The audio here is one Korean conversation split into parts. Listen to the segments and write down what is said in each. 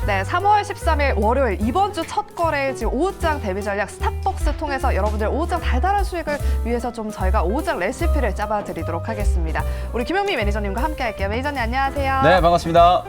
네, 3월 13일 월요일 이번 주 첫 거래일 지금 오후장 대비 전략 스탑벅스 통해서 여러분들 오후장 달달한 수익을 위해서 좀 저희가 오후장 레시피를 짜봐드리도록 하겠습니다. 우리 김영미 매니저님과 함께 할게요. 매니저님 안녕하세요. 네, 반갑습니다.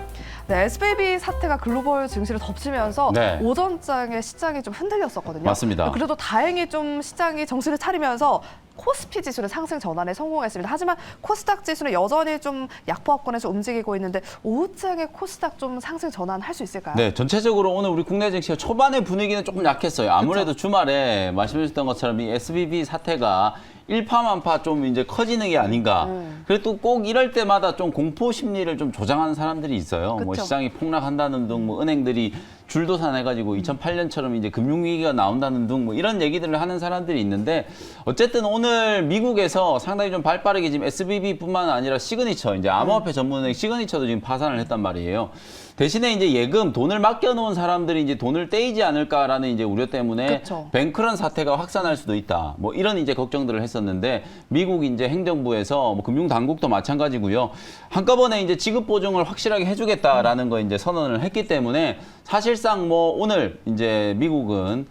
네, SVB 사태가 글로벌 증시를 덮치면서 네. 오전장에 시장이 좀 흔들렸었거든요. 맞습니다. 그래도 다행히 좀 시장이 정신을 차리면서 코스피 지수는 상승 전환에 성공했습니다. 하지만 코스닥 지수는 여전히 좀 약보합권에서 움직이고 있는데 오후장에 코스닥 좀 상승 전환할 수 있을까요? 네, 전체적으로 오늘 우리 국내 증시가 초반의 분위기는 조금 약했어요. 아무래도 그쵸? 주말에 말씀해주셨던 것처럼 이 SVB 사태가 일파만파 좀 이제 커지는 게 아닌가. 그래도 꼭 이럴 때마다 좀 공포 심리를 좀 조장하는 사람들이 있어요. 뭐 그쵸? 시장이 폭락한다는 등, 뭐 은행들이 줄도산해가지고 2008년처럼 이제 금융위기가 나온다는 등 뭐 이런 얘기들을 하는 사람들이 있는데 어쨌든 오늘 미국에서 상당히 좀 발빠르게 지금 SVB뿐만 아니라 시그니처, 이제 암호화폐 전문은행 시그니처도 지금 파산을 했단 말이에요. 대신에 이제 예금, 돈을 맡겨놓은 사람들이 이제 돈을 떼이지 않을까라는 이제 우려 때문에 그쵸. 뱅크런 사태가 확산할 수도 있다. 뭐 이런 이제 걱정들을 했었는데 미국 이제 행정부에서 뭐 금융 당국도 마찬가지고요. 한꺼번에 이제 지급 보증을 확실하게 해주겠다라는 거 이제 선언을 했기 때문에 사실상 뭐 오늘 이제 미국은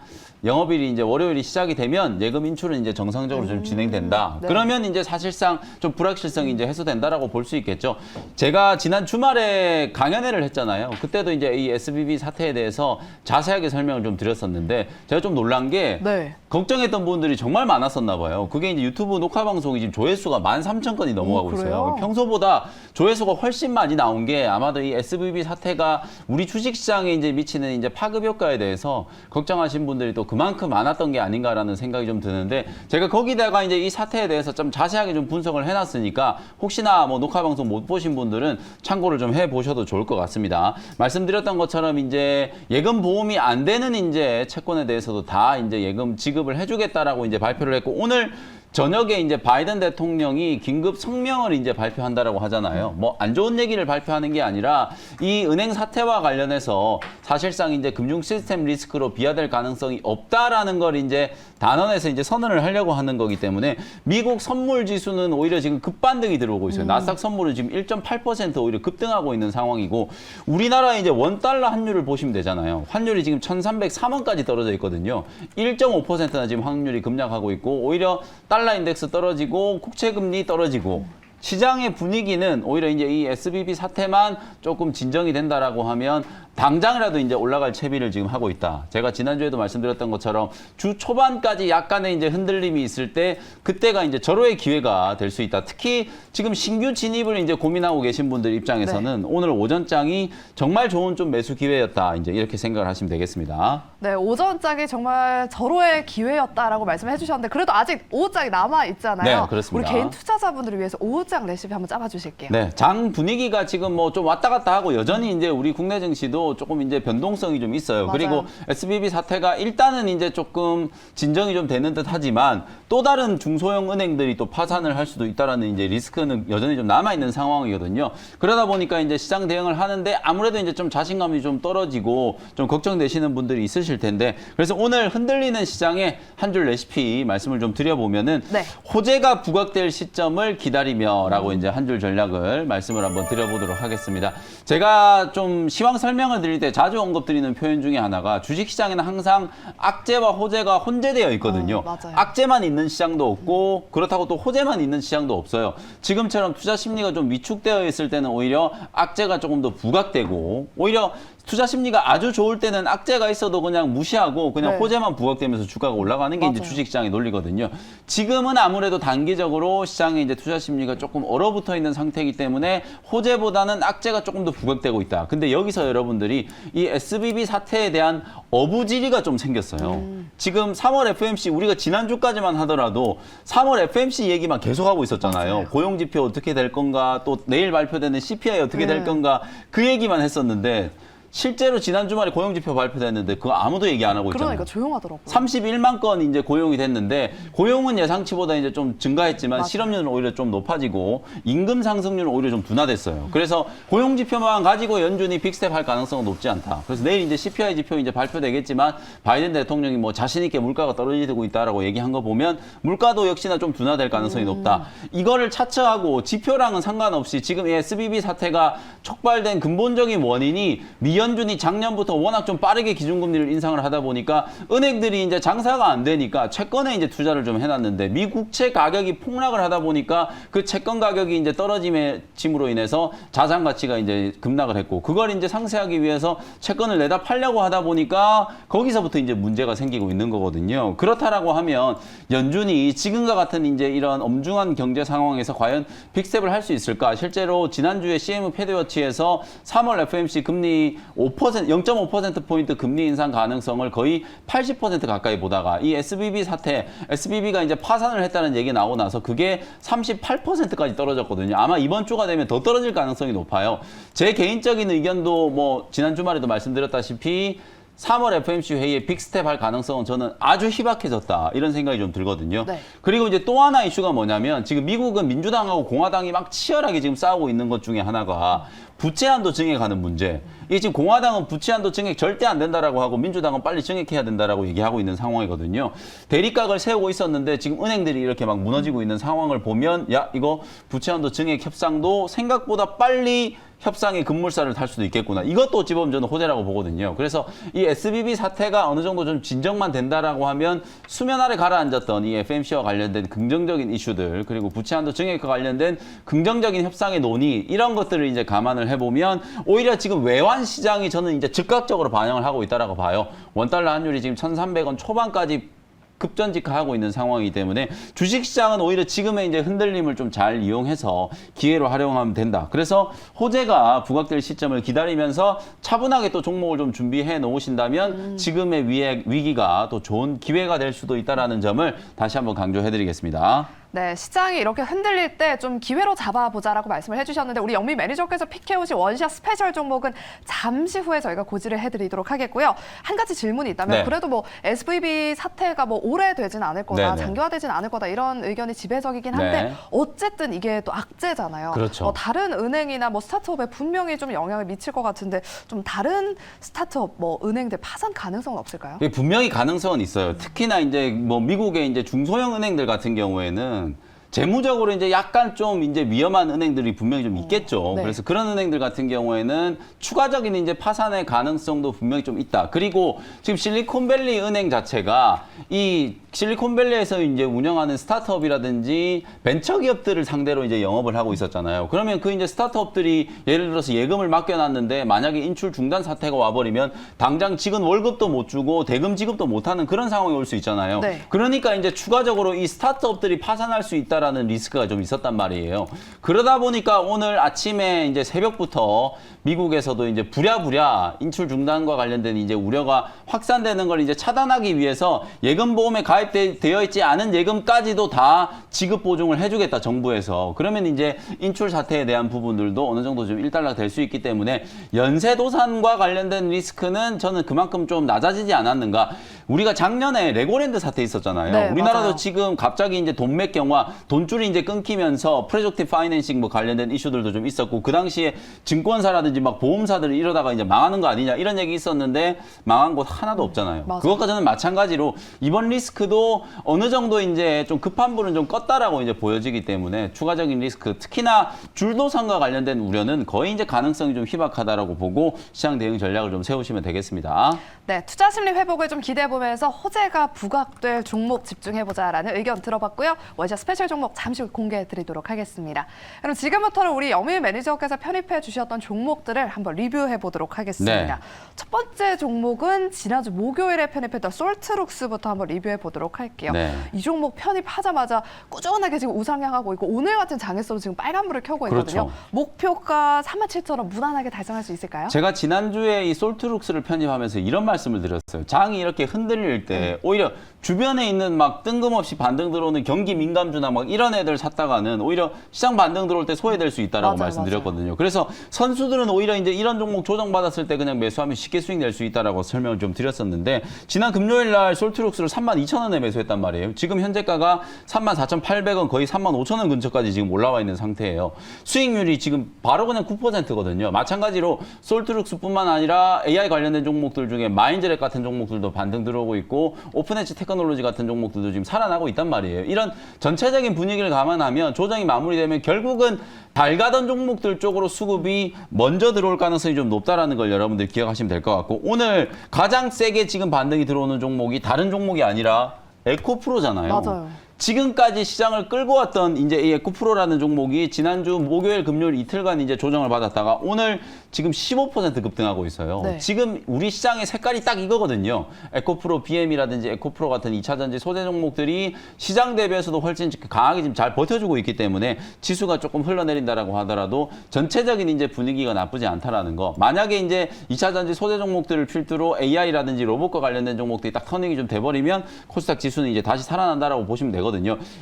영업일이 이제 월요일이 시작이 되면 예금 인출은 이제 정상적으로 좀 진행된다. 네. 그러면 이제 사실상 좀 불확실성이 이제 해소된다라고 볼 수 있겠죠. 제가 지난 주말에 강연회를 했잖아요. 그때도 이제 이 SVB 사태에 대해서 자세하게 설명을 좀 드렸었는데 제가 좀 놀란 게 네. 걱정했던 분들이 정말 많았었나 봐요. 그게 이제 유튜브 녹화 방송이 지금 조회수가 13,000건이 넘어가고 그래요? 있어요. 평소보다 조회수가 훨씬 많이 나온 게 아마도 이 SVB 사태가 우리 주식시장에 이제 미치는 이제 파급 효과에 대해서 걱정하신 분들이 또 그만큼 많았던 게 아닌가라는 생각이 좀 드는데 제가 거기다가 이제 이 사태에 대해서 좀 자세하게 좀 분석을 해놨으니까 혹시나 뭐 녹화 방송 못 보신 분들은 참고를 좀 해보셔도 좋을 것 같습니다. 말씀드렸던 것처럼 이제 예금 보험이 안 되는 이제 채권에 대해서도 다 이제 예금 지급을 해주겠다라고 이제 발표를 했고 오늘 저녁에 이제 바이든 대통령이 긴급 성명을 이제 발표한다라고 하잖아요. 뭐 안 좋은 얘기를 발표하는 게 아니라 이 은행 사태와 관련해서 사실상 이제 금융 시스템 리스크로 비화될 가능성이 없다라는 걸 이제 단언해서 이제 선언을 하려고 하는 거기 때문에 미국 선물 지수는 오히려 지금 급반등이 들어오고 있어요. 나스닥 선물은 지금 1.8% 오히려 급등하고 있는 상황이고 우리나라의 이제 원달러 환율을 보시면 되잖아요. 환율이 지금 1,303원까지 떨어져 있거든요. 1.5%나 지금 환율이 급락하고 있고 오히려 달러 인덱스 떨어지고 국채 금리 떨어지고 시장의 분위기는 오히려 이제 이 SVB 사태만 조금 진정이 된다라고 하면 당장이라도 이제 올라갈 채비를 지금 하고 있다. 제가 지난주에도 말씀드렸던 것처럼 주 초반까지 약간의 이제 흔들림이 있을 때 그때가 이제 절호의 기회가 될 수 있다. 특히 지금 신규 진입을 이제 고민하고 계신 분들 입장에서는 오늘 오전장이 정말 좋은 좀 매수 기회였다. 이제 이렇게 생각을 하시면 되겠습니다. 네, 오전장이 정말 절호의 기회였다라고 말씀해 주셨는데 그래도 아직 오후장이 남아 있잖아요. 네, 그렇습니다. 우리 개인 투자자분들을 위해서 오후장 레시피 한번 짜봐 주실게요. 네, 장 분위기가 지금 뭐 좀 왔다 갔다 하고 여전히 이제 우리 국내 증시도 조금 이제 변동성이 좀 있어요. 맞아요. 그리고 SVB 사태가 일단은 이제 조금 진정이 좀 되는 듯 하지만 또 다른 중소형 은행들이 또 파산을 할 수도 있다라는 이제 리스크는 여전히 좀 남아 있는 상황이거든요. 그러다 보니까 이제 시장 대응을 하는데 아무래도 이제 좀 자신감이 좀 떨어지고 좀 걱정되시는 분들이 있으실 텐데 그래서 오늘 흔들리는 시장에 한 줄 레시피 말씀을 좀 드려보면은 네. 호재가 부각될 시점을 기다리며라고 이제 한 줄 전략을 말씀을 한번 드려보도록 하겠습니다. 제가 좀 시황 설명을 드릴 때 자주 언급드리는 표현 중에 하나가 주식시장에는 항상 악재와 호재가 혼재되어 있거든요. 맞아요. 악재만 있는 시장도 없고 그렇다고 또 호재만 있는 시장도 없어요. 지금처럼 투자 심리가 좀 위축되어 있을 때는 오히려 악재가 조금 더 부각되고 오히려 투자 심리가 아주 좋을 때는 악재가 있어도 그냥 무시하고 그냥 네. 호재만 부각되면서 주가가 올라가는 게 이제 맞아요. 주식시장의 논리거든요. 지금은 아무래도 단기적으로 시장에 이제 투자 심리가 조금 얼어붙어 있는 상태이기 때문에 호재보다는 악재가 조금 더 부각되고 있다. 근데 여기서 여러분들이 이 SVB 사태에 대한 어부지리가 좀 생겼어요. 지금 3월 FMC 우리가 지난주까지만 하더라도 3월 FMC 얘기만 계속하고 있었잖아요. 맞아요. 고용지표 어떻게 될 건가 또 내일 발표되는 CPI 어떻게 될 건가 그 얘기만 했었는데 실제로 지난 주말에 고용지표 발표됐는데 그거 아무도 얘기 안 하고 있잖아요. 그러니까 조용하더라고요. 31만 건 이제 고용이 됐는데 고용은 예상치보다 이제 좀 증가했지만 맞아요. 실업률은 오히려 좀 높아지고 임금 상승률은 오히려 좀 둔화됐어요. 그래서 고용 지표만 가지고 연준이 빅스텝 할 가능성은 높지 않다. 그래서 내일 이제 CPI 지표 이제 발표되겠지만 바이든 대통령이 뭐 자신 있게 물가가 떨어지고 있다라고 얘기한 거 보면 물가도 역시나 좀 둔화될 가능성이 높다. 이거를 차치하고 지표랑은 상관없이 지금 이 SVB 사태가 촉발된 근본적인 원인이 미연 기현준이 작년부터 워낙 좀 빠르게 기준금리를 인상을 하다 보니까 은행들이 이제 장사가 안 되니까 채권에 이제 투자를 좀 해놨는데 미국채 가격이 폭락을 하다 보니까 그 채권 가격이 이제 떨어짐으로 인해서 자산 가치가 이제 급락을 했고 그걸 이제 상쇄하기 위해서 채권을 내다 팔려고 하다 보니까 거기서부터 이제 문제가 생기고 있는 거거든요. 그렇다라고 하면 연준이 지금과 같은 이제 이런 엄중한 경제 상황에서 과연 빅스텝을 할 수 있을까? 실제로 지난주에 CM 패드워치에서 3월 FMC 금리 0.5%포인트 금리 인상 가능성을 거의 80% 가까이 보다가 이 SVB 사태, SVB가 이제 파산을 했다는 얘기 나오고 나서 그게 38%까지 떨어졌거든요. 아마 이번 주가 되면 더 떨어질 가능성이 높아요. 제 개인적인 의견도 뭐 지난 주말에도 말씀드렸다시피 3월 FMC 회의에 빅스텝 할 가능성은 저는 아주 희박해졌다. 이런 생각이 좀 들거든요. 네. 그리고 이제 또 하나 이슈가 뭐냐면 지금 미국은 민주당하고 공화당이 막 치열하게 지금 싸우고 있는 것 중에 하나가 부채 한도 증액하는 문제. 이게 지금 공화당은 부채 한도 증액 절대 안 된다라고 하고 민주당은 빨리 증액해야 된다라고 얘기하고 있는 상황이거든요. 대립각을 세우고 있었는데 지금 은행들이 이렇게 막 무너지고 있는 상황을 보면 야, 이거 부채 한도 증액 협상도 생각보다 빨리 협상의 급물살을 탈 수도 있겠구나. 이것도 어찌 보면 저는 호재라고 보거든요. 그래서 이 SVB 사태가 어느 정도 좀 진정만 된다라고 하면 수면 아래 가라앉았던 이 FMC와 관련된 긍정적인 이슈들 그리고 부채 한도 증액과 관련된 긍정적인 협상의 논의 이런 것들을 이제 감안을 해보면 오히려 지금 외환 시장이 저는 이제 즉각적으로 반영을 하고 있다라고 봐요. 원달러 환율이 지금 1,300원 초반까지 급전직하하고 있는 상황이기 때문에 주식시장은 오히려 지금의 이제 흔들림을 좀 잘 이용해서 기회로 활용하면 된다. 그래서 호재가 부각될 시점을 기다리면서 차분하게 또 종목을 좀 준비해 놓으신다면 지금의 위기가 또 좋은 기회가 될 수도 있다는 점을 다시 한번 강조해드리겠습니다. 네, 시장이 이렇게 흔들릴 때 좀 기회로 잡아보자라고 말씀을 해주셨는데 우리 영미 매니저께서 픽해오신 원샷 스페셜 종목은 잠시 후에 저희가 고지를 해드리도록 하겠고요. 한 가지 질문이 있다면 네. 그래도 뭐 SVB 사태가 뭐 오래되진 않을 거다, 네네. 장기화되진 않을 거다 이런 의견이 지배적이긴 한데 네. 어쨌든 이게 또 악재잖아요. 그렇죠. 다른 은행이나 뭐 스타트업에 분명히 좀 영향을 미칠 것 같은데 좀 다른 스타트업 뭐 은행들 파산 가능성은 없을까요? 분명히 가능성은 있어요. 특히나 이제 뭐 미국의 이제 중소형 은행들 같은 경우에는 재무적으로 이제 약간 좀 이제 위험한 은행들이 분명히 좀 있겠죠. 네. 그래서 그런 은행들 같은 경우에는 추가적인 이제 파산의 가능성도 분명히 좀 있다. 그리고 지금 실리콘밸리 은행 자체가 이 실리콘밸리에서 이제 운영하는 스타트업이라든지 벤처 기업들을 상대로 이제 영업을 하고 있었잖아요. 그러면 그 이제 스타트업들이 예를 들어서 예금을 맡겨놨는데 만약에 인출 중단 사태가 와버리면 당장 지금 월급도 못 주고 대금 지급도 못하는 그런 상황이 올 수 있잖아요. 네. 그러니까 이제 추가적으로 이 스타트업들이 파산할 수 있다라는 리스크가 좀 있었단 말이에요. 그러다 보니까 오늘 아침에 이제 새벽부터 미국에서도 이제 부랴부랴 인출 중단과 관련된 이제 우려가 확산되는 걸 이제 차단하기 위해서 예금 보험에 가입되어 있지 않은 예금까지도 다 지급 보증을 해주겠다 정부에서. 그러면 이제 인출 사태에 대한 부분들도 어느 정도 좀 일단락 될 수 있기 때문에 연쇄도산과 관련된 리스크는 저는 그만큼 좀 낮아지지 않았는가. 우리가 작년에 레고랜드 사태 있었잖아요. 네, 우리나라도 맞아요. 지금 갑자기 이제 돈맥 경화, 돈줄이 이제 끊기면서 프로젝트 파이낸싱 뭐 관련된 이슈들도 좀 있었고 그 당시에 증권사라든지 막 보험사들이 이러다가 이제 망하는 거 아니냐 이런 얘기 있었는데 망한 곳 하나도 없잖아요. 맞아요. 그것과 저는 마찬가지로 이번 리스크도 어느 정도 이제 좀 급한 불은 좀 껐다라고 이제 보여지기 때문에 추가적인 리스크, 특히나 줄도산과 관련된 우려는 거의 이제 가능성이 좀 희박하다라고 보고 시장 대응 전략을 좀 세우시면 되겠습니다. 네, 투자 심리 회복을 좀 기대해보면서 호재가 부각될 종목 집중해보자라는 의견 들어봤고요. 원샷 스페셜 종목 잠시 후 공개해드리도록 하겠습니다. 그럼 지금부터는 우리 영미 매니저께서 편입해 주셨던 종목들을 한번 리뷰해보도록 하겠습니다. 네. 첫 번째 종목은 지난주 목요일에 편입했던 솔트룩스부터 한번 리뷰해보도록 할게요. 네. 이 종목 편입하자마자 꾸준하게 지금 우상향하고 있고 오늘 같은 장에서도 지금 빨간불을 켜고 있거든요. 그렇죠. 목표가 37,000원 무난하게 달성할 수 있을까요? 제가 지난주에 이 솔트룩스를 편입하면서 이런 말씀을 드렸어요. 장이 이렇게 흔들릴 때 오히려 주변에 있는 막 뜬금없이 반등 들어오는 경기 민감주나 막 이런 애들 샀다가는 오히려 시장 반등 들어올 때 소외될 수 있다라고 맞아요, 말씀드렸거든요. 그래서 선수들은 오히려 이제 이런 종목 조정받았을 때 그냥 매수하면 쉽게 수익 낼 수 있다라고 설명을 좀 드렸었는데 지난 금요일 날 솔트룩스를 32,000원에 매수했단 말이에요. 지금 현재가가 34,800원 거의 35,000원 근처까지 지금 올라와 있는 상태예요. 수익률이 지금 바로 그냥 9%거든요. 마찬가지로 솔트룩스뿐만 아니라 AI 관련된 종목들 중에 마인드랩 같은 종목들도 반등 들어오고 있고 오픈엣지 테크 테크놀로지 같은 종목들도 지금 살아나고 있단 말이에요. 이런 전체적인 분위기를 감안하면 조정이 마무리되면 결국은 잘 가던 종목들 쪽으로 수급이 먼저 들어올 가능성이 좀 높다라는 걸 여러분들 기억하시면 될 것 같고, 오늘 가장 세게 지금 반등이 들어오는 종목이 다른 종목이 아니라 에코프로잖아요. 맞아요. 지금까지 시장을 끌고 왔던 이제 이 에코프로라는 종목이 지난주 목요일, 금요일 이틀간 이제 조정을 받았다가 오늘 지금 15% 급등하고 있어요. 네. 지금 우리 시장의 색깔이 딱 이거거든요. 에코프로, BM이라든지 에코프로 같은 2차전지 소재 종목들이 시장 대비해서도 훨씬 강하게 지금 잘 버텨주고 있기 때문에 지수가 조금 흘러내린다라고 하더라도 전체적인 이제 분위기가 나쁘지 않다라는 거. 만약에 이제 2차전지 소재 종목들을 필두로 AI라든지 로봇과 관련된 종목들이 딱 터닝이 좀 돼버리면 코스닥 지수는 이제 다시 살아난다라고 보시면 되거든요.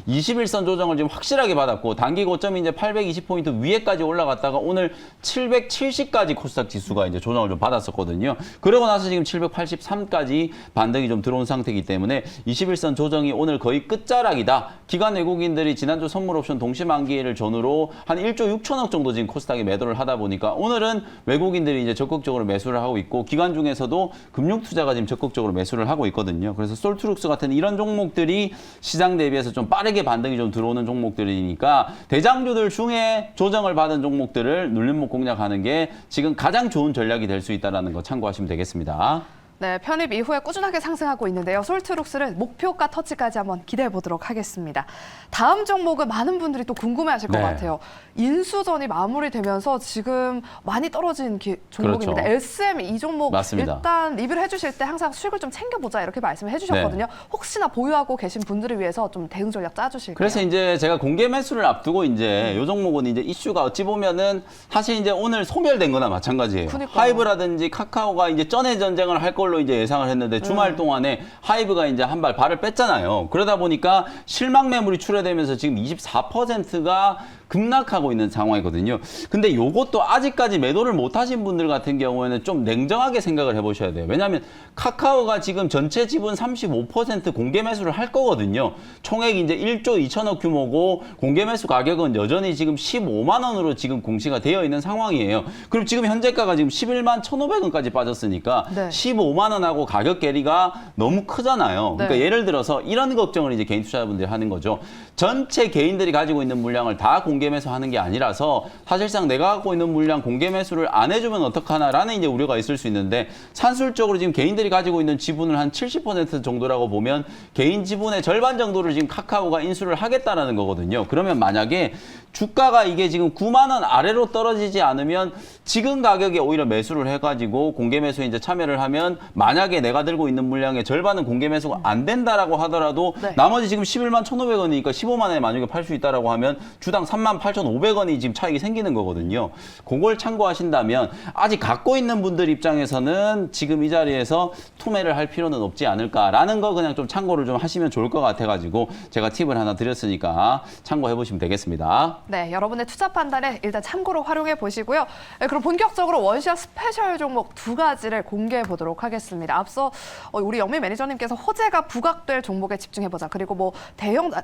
21선 조정을 지금 확실하게 받았고 단기 고점이 이제 820포인트 위에까지 올라갔다가 오늘 770까지 코스닥 지수가 이제 조정을 좀 받았었거든요. 그러고 나서 지금 783까지 반등이 좀 들어온 상태이기 때문에 21선 조정이 오늘 거의 끝자락이다. 기관 외국인들이 지난주 선물 옵션 동시 만기를 전후로 한 1조 6천억 정도 지금 코스닥에 매도를 하다 보니까 오늘은 외국인들이 이제 적극적으로 매수를 하고 있고 기관 중에서도 금융 투자가 지금 적극적으로 매수를 하고 있거든요. 그래서 솔트룩스 같은 이런 종목들이 시장 대비해서 좀 빠르게 반등이 좀 들어오는 종목들이니까 대장주들 중에 조정을 받은 종목들을 눌림목 공략하는 게 지금 가장 좋은 전략이 될 수 있다는 거 참고하시면 되겠습니다. 네, 편입 이후에 꾸준하게 상승하고 있는데요. 솔트룩스는 목표가 터치까지 한번 기대해 보도록 하겠습니다. 다음 종목은 많은 분들이 또 궁금해하실 것 네. 같아요. 인수전이 마무리되면서 지금 많이 떨어진 종목입니다. 그렇죠. SM 이 종목 맞습니다. 일단 리뷰를 해주실 때 항상 수익을 좀 챙겨보자 이렇게 말씀을 해주셨거든요. 혹시나 보유하고 계신 분들을 위해서 좀 대응 전략 짜주실게요. 그래서 이제 제가 공개 매수를 앞두고 이제 요 종목은 이제 이슈가 어찌 보면은 사실 이제 오늘 소멸된 거나 마찬가지예요. 그러니까요. 하이브라든지 카카오가 이제 전해 전쟁을 할 걸로 이제 예상을 했는데 주말 동안에 하이브가 이제 한 발을 뺐잖아요. 그러다 보니까 실망 매물이 출회되면서 지금 24%가 급락하고 있는 상황이거든요. 근데 요것도 아직까지 매도를 못 하신 분들 같은 경우에는 좀 냉정하게 생각을 해보셔야 돼요. 왜냐하면 카카오가 지금 전체 지분 35% 공개 매수를 할 거거든요. 총액 이제 1조 2천억 규모고 공개 매수 가격은 여전히 지금 15만 원으로 지금 공시가 되어 있는 상황이에요. 그럼 지금 현재가가 지금 11만 1,500원까지 빠졌으니까 네. 15만 원하고 가격 괴리가 너무 크잖아요. 그러니까 네. 예를 들어서 이런 걱정을 이제 개인 투자자분들이 하는 거죠. 전체 개인들이 가지고 있는 물량을 다 공개 매수하는 게 아니라서 사실상 내가 갖고 있는 물량 공개 매수를 안 해주면 어떡하나라는 이제 우려가 있을 수 있는데 산술적으로 지금 개인들이 가지고 있는 지분을 한 70% 정도라고 보면 개인 지분의 절반 정도를 지금 카카오가 인수를 하겠다라는 거거든요. 그러면 만약에 주가가 이게 지금 9만 원 아래로 떨어지지 않으면 지금 가격에 오히려 매수를 해가지고 공개 매수에 이제 참여를 하면 만약에 내가 들고 있는 물량의 절반은 공개 매수가 안 된다라고 하더라도 네. 나머지 지금 11만 1,500원이니까 15만 원에 만약에 팔 수 있다라고 하면 주당 3만 8,500원이 지금 차익이 생기는 거거든요. 그걸 참고하신다면 아직 갖고 있는 분들 입장에서는 지금 이 자리에서 투매를 할 필요는 없지 않을까라는 거 그냥 좀 참고를 좀 하시면 좋을 것 같아가지고 제가 팁을 하나 드렸으니까 참고해 보시면 되겠습니다. 네, 여러분의 투자 판단에 일단 참고로 활용해 보시고요. 네, 그럼 본격적으로 원시아 스페셜 종목 두 가지를 공개해 보도록 하겠습니다. 앞서 우리 영미 매니저님께서 호재가 부각될 종목에 집중해 보자. 그리고 뭐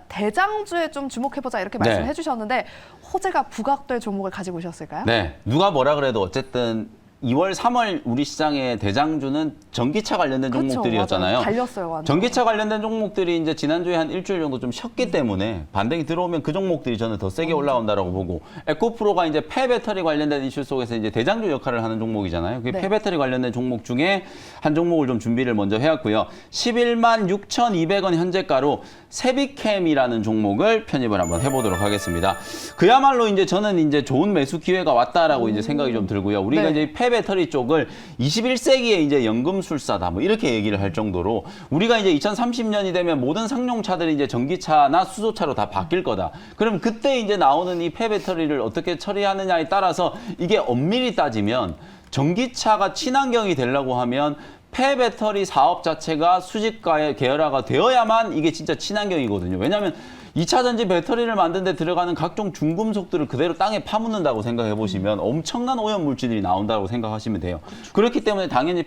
대장주에 좀 주목해 보자 이렇게 네. 말씀해 주셨는데 호재가 부각될 종목을 가지고 오셨을까요? 네, 누가 뭐라 그래도 어쨌든 2월, 3월 우리 시장의 대장주는 전기차 관련된 그렇죠, 종목들이었잖아요. 맞아요. 달렸어요, 완전. 전기차 관련된 종목들이 이제 지난주에 한 일주일 정도 좀 쉬었기 때문에 반등이 들어오면 그 종목들이 저는 더 세게 올라온다라고 보고 에코프로가 이제 폐배터리 관련된 이슈 속에서 이제 대장주 역할을 하는 종목이잖아요. 그 네. 폐배터리 관련된 종목 중에 한 종목을 좀 준비를 먼저 해왔고요. 11만 6,200원 현재가로 세비캠이라는 종목을 편입을 한번 해보도록 하겠습니다. 그야말로 이제 저는 이제 좋은 매수 기회가 왔다라고 이제 생각이 좀 들고요. 우리가 네. 이제 폐배터리 쪽을 21세기에 이제 연금술사다 뭐 이렇게 얘기를 할 정도로 우리가 이제 2030년이 되면 모든 상용차들이 이제 전기차나 수소차로 다 바뀔 거다. 그럼 그때 이제 나오는 이 폐배터리를 어떻게 처리하느냐에 따라서 이게 엄밀히 따지면 전기차가 친환경이 되려고 하면 폐배터리 사업 자체가 수직과의 계열화가 되어야만 이게 진짜 친환경이거든요. 왜냐하면 2차 전지 배터리를 만드는 데 들어가는 각종 중금속들을 그대로 땅에 파묻는다고 생각해 보시면 엄청난 오염 물질들이 나온다고 생각하시면 돼요. 그렇기 때문에 당연히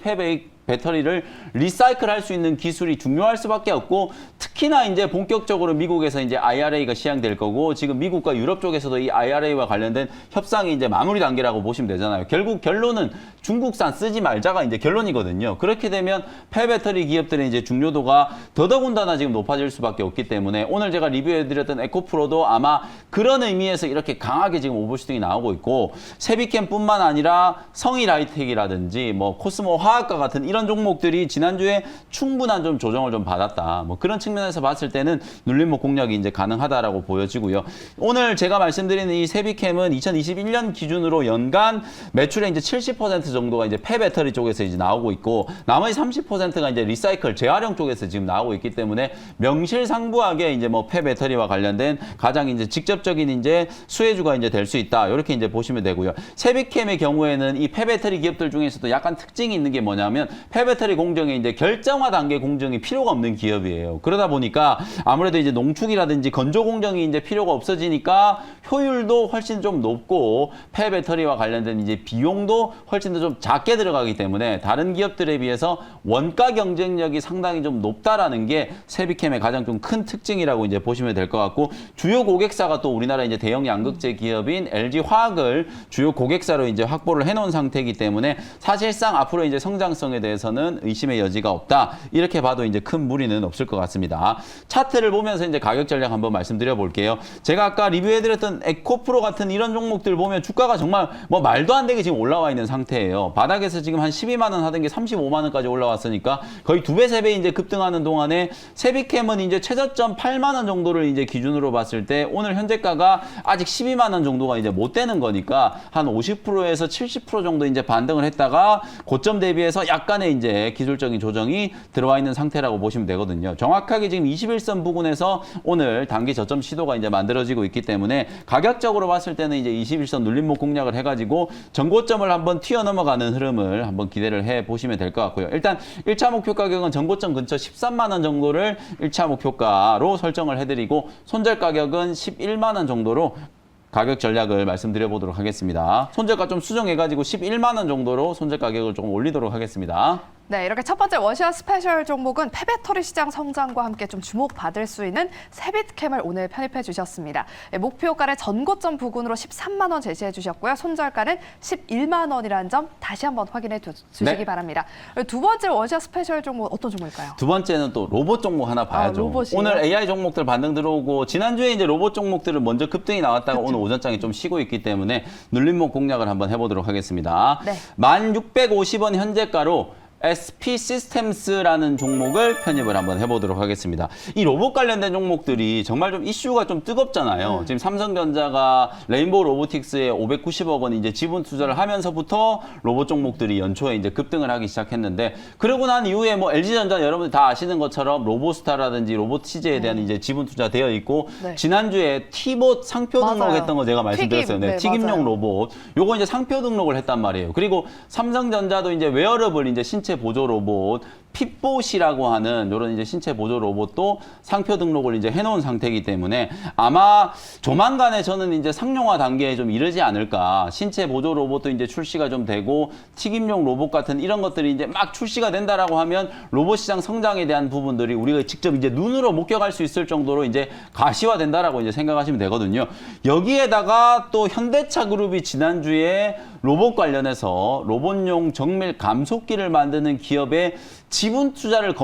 배터리를 리사이클할 수 있는 기술이 중요할 수밖에 없고 특히나 이제 본격적으로 미국에서 이제 IRA가 시행될 거고 지금 미국과 유럽 쪽에서도 이 IRA와 관련된 협상이 이제 마무리 단계라고 보시면 되잖아요. 결국 결론은 중국산 쓰지 말자가 이제 결론이거든요. 그렇게 되면 폐배터리 기업들의 이제 중요도가 더더군다나 지금 높아질 수밖에 없기 때문에 오늘 제가 리뷰해드렸던 에코프로도 아마 그런 의미에서 이렇게 강하게 지금 오버슈팅이 나오고 있고 세비캠뿐만 아니라 성일하이텍이라든지 뭐 코스모 화학과 같은 이런 종목들이 지난주에 충분한 좀 조정을 좀 받았다. 뭐 그런 측면에서 봤을 때는 눌림목 공략이 이제 가능하다라고 보여지고요. 오늘 제가 말씀드리는 이 세비캠은 2021년 기준으로 연간 매출의 이제 70% 정도가 이제 폐배터리 쪽에서 이제 나오고 있고 나머지 30%가 이제 리사이클 재활용 쪽에서 지금 나오고 있기 때문에 명실상부하게 이제 뭐 폐배터리와 관련된 가장 이제 직접적인 이제 수혜주가 이제 될 수 있다. 이렇게 이제 보시면 되고요. 세비캠의 경우에는 이 폐배터리 기업들 중에서도 약간 특징이 있는 게 뭐냐면 폐배터리 공정에 이제 결정화 단계 공정이 필요가 없는 기업이에요. 그러다 보니까 아무래도 이제 농축이라든지 건조 공정이 이제 필요가 없어지니까 효율도 훨씬 좀 높고 폐배터리와 관련된 이제 비용도 훨씬 더 좀 작게 들어가기 때문에 다른 기업들에 비해서 원가 경쟁력이 상당히 좀 높다라는 게 세비캠의 가장 좀 큰 특징이라고 이제 보시면 될 것 같고 주요 고객사가 또 우리나라 이제 대형 양극재 기업인 LG화학을 주요 고객사로 이제 확보를 해놓은 상태이기 때문에 사실상 앞으로 이제 성장성에 대해서는 의심의 여지가 없다. 이렇게 봐도 이제 큰 무리는 없을 것 같습니다. 차트를 보면서 이제 가격 전략 한번 말씀드려 볼게요. 제가 아까 리뷰해드렸던 에코프로 같은 이런 종목들 보면 주가가 정말 뭐 말도 안 되게 지금 올라와 있는 상태예요. 바닥에서 지금 한 12만 원 하던 게 35만 원까지 올라왔으니까 거의 2배, 3배 이제 급등하는 동안에 세비캠은 이제 최저점 8만 원 정도를 이제 기준으로 봤을 때 오늘 현재가가 아직 12만 원 정도가 이제 못 되는 거니까 한 50%에서 70% 정도 이제 반등을 했다가 고점 대비해서 약간의 이제 기술적인 조정이 들어와 있는 상태라고 보시면 되거든요. 정확하게 지금 21선 부근에서 오늘 단기 저점 시도가 이제 만들어지고 있기 때문에 가격적으로 봤을 때는 이제 21선 눌림목 공략을 해가지고 전고점을 한번 튀어넘어가는 흐름을 한번 기대를 해 보시면 될 것 같고요. 일단 1차 목표 가격은 전고점 근처 13만 원 정도를 1차 목표가로 설정을 해드리고 손절 가격은 11만 원 정도로 가격 전략을 말씀드려 보도록 하겠습니다. 손절가 좀 수정해가지고 11만 원 정도로 손절 가격을 조금 올리도록 하겠습니다. 네, 이렇게 첫 번째 원시아 스페셜 종목은 폐배터리 시장 성장과 함께 좀 주목받을 수 있는 세비캠을 오늘 편입해 주셨습니다. 네, 목표가를 전고점 부근으로 13만 원 제시해 주셨고요. 손절가는 11만 원이라는 점 다시 한번 확인해 주시기 네. 바랍니다. 두 번째 원시아 스페셜 종목 어떤 종목일까요? 두 번째는 또 로봇 종목 하나 봐야죠. 로봇이요? 오늘 AI 종목들 반등 들어오고 지난주에 이제 로봇 종목들은 먼저 급등이 나왔다가 오늘 오전장에 좀 쉬고 있기 때문에 눌림목 공략을 한번 해보도록 하겠습니다. 네. 1,650원 현재가로 SP 시스템스라는 종목을 편입을 한번 해보도록 하겠습니다. 이 로봇 관련된 종목들이 정말 좀 이슈가 좀 뜨겁잖아요. 지금 삼성전자가 레인보우 로보틱스에 590억 원 이제 지분 투자를 하면서부터 로봇 종목들이 연초에 이제 급등을 하기 시작했는데 그러고 난 이후에 뭐 LG전자 여러분들 다 아시는 것처럼 로보스타라든지 로봇 CJ에 대한 이제 지분 투자되어 있고 네. 지난주에 티봇 상표 맞아요. 등록했던 거 제가 말씀드렸어요. 튀김, 네, 튀김용 맞아요. 로봇. 요거 이제 상표 등록을 했단 말이에요. 그리고 삼성전자도 이제 웨어러블 이제 신체 보조 로봇 핏봇이라고 하는 이런 이제 신체 보조 로봇도 상표 등록을 이제 해놓은 상태이기 때문에 아마 조만간에 저는 이제 상용화 단계에 좀 이르지 않을까. 신체 보조 로봇도 이제 출시가 좀 되고 튀김용 로봇 같은 이런 것들이 이제 막 출시가 된다라고 하면 로봇 시장 성장에 대한 부분들이 우리가 직접 이제 눈으로 목격할 수 있을 정도로 이제 가시화된다라고 이제 생각하시면 되거든요. 여기에다가 또 현대차 그룹이 지난주에 로봇 관련해서 로봇용 정밀 감속기를 만드는 기업의 지분 투자를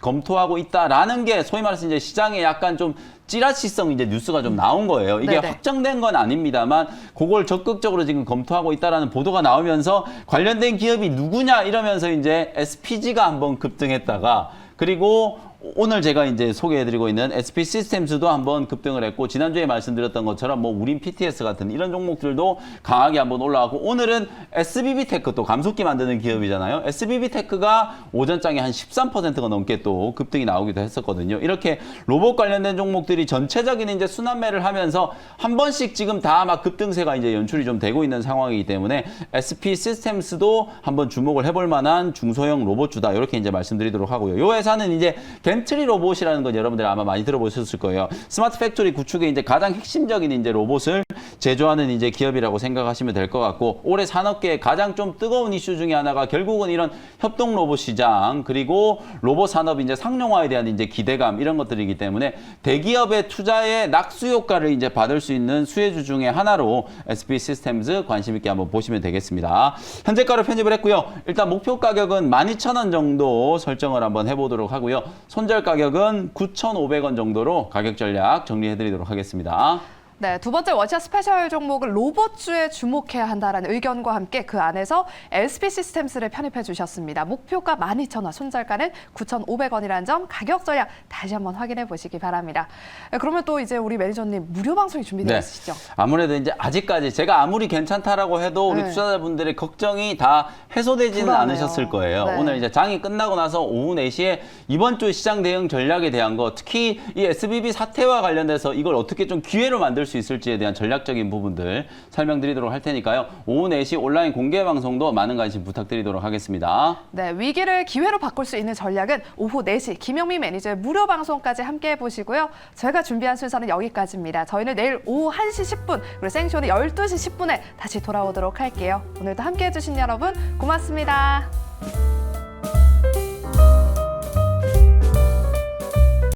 검토하고 있다라는 게 소위 말해서 이제 시장에 약간 좀 찌라시성 이제 뉴스가 좀 나온 거예요. 이게 네네. 확정된 건 아닙니다만 그걸 적극적으로 지금 검토하고 있다라는 보도가 나오면서 관련된 기업이 누구냐 이러면서 이제 SPG가 한번 급등했다가 그리고 오늘 제가 이제 소개해드리고 있는 SP 시스템스도 한번 급등을 했고 지난주에 말씀드렸던 것처럼 뭐 우린 PTS 같은 이런 종목들도 강하게 한번 올라가고 오늘은 SBB테크 또 감속기 만드는 기업이잖아요. SBB테크가 오전장에 한 13%가 넘게 또 급등이 나오기도 했었거든요. 이렇게 로봇 관련된 종목들이 전체적인 이제 순환매를 하면서 한 번씩 지금 다 막 급등세가 이제 연출이 좀 되고 있는 상황이기 때문에 SP 시스템스도 한번 주목을 해볼 만한 중소형 로봇주다 이렇게 이제 말씀드리도록 하고요. 이 회사는 이제 겐트리 로봇이라는 건 여러분들 아마 많이 들어보셨을 거예요. 스마트 팩토리 구축의 이제 가장 핵심적인 이제 로봇을 제조하는 이제 기업이라고 생각하시면 될 것 같고 올해 산업계의 가장 좀 뜨거운 이슈 중에 하나가 결국은 이런 협동 로봇 시장 그리고 로봇 산업 이제 상용화에 대한 이제 기대감 이런 것들이기 때문에 대기업의 투자의 낙수 효과를 이제 받을 수 있는 수혜주 중에 하나로 SB 시스템즈 관심 있게 한번 보시면 되겠습니다. 현재가로 편입을 했고요. 일단 목표 가격은 12,000원 정도 설정을 한번 해보도록 하고요. 손절 가격은 9,500원 정도로 가격 전략 정리해드리도록 하겠습니다. 네, 두 번째 원샷 스페셜 종목은 로봇주에 주목해야 한다라는 의견과 함께 그 안에서 SB 시스템스를 편입해 주셨습니다. 목표가 12,000원, 손절가는 9,500원이라는 점 가격 전략 다시 한번 확인해 보시기 바랍니다. 네, 그러면 또 이제 우리 매니저님 무료 방송이 준비되어 네. 있으시죠? 아무래도 이제 아직까지 제가 아무리 괜찮다라고 해도 우리 네. 투자자분들의 걱정이 다 해소되지는 불안해요. 않으셨을 거예요. 네. 오늘 이제 장이 끝나고 나서 오후 4시에 이번 주 시장 대응 전략에 대한 거 특히 이 SBB 사태와 관련돼서 이걸 어떻게 좀 기회로 만들 수 있을지에 대한 전략적인 부분들 설명드리도록 할 테니까요. 오후 4시 온라인 공개 방송도 많은 관심 부탁드리도록 하겠습니다. 네, 위기를 기회로 바꿀 수 있는 전략은 오후 4시 김영미 매니저의 무료 방송까지 함께 해보시고요. 저희가 준비한 순서는 여기까지입니다. 저희는 내일 오후 1시 10분 그리고 생쇼는 12시 10분에 다시 돌아오도록 할게요. 오늘도 함께해 주신 여러분 고맙습니다.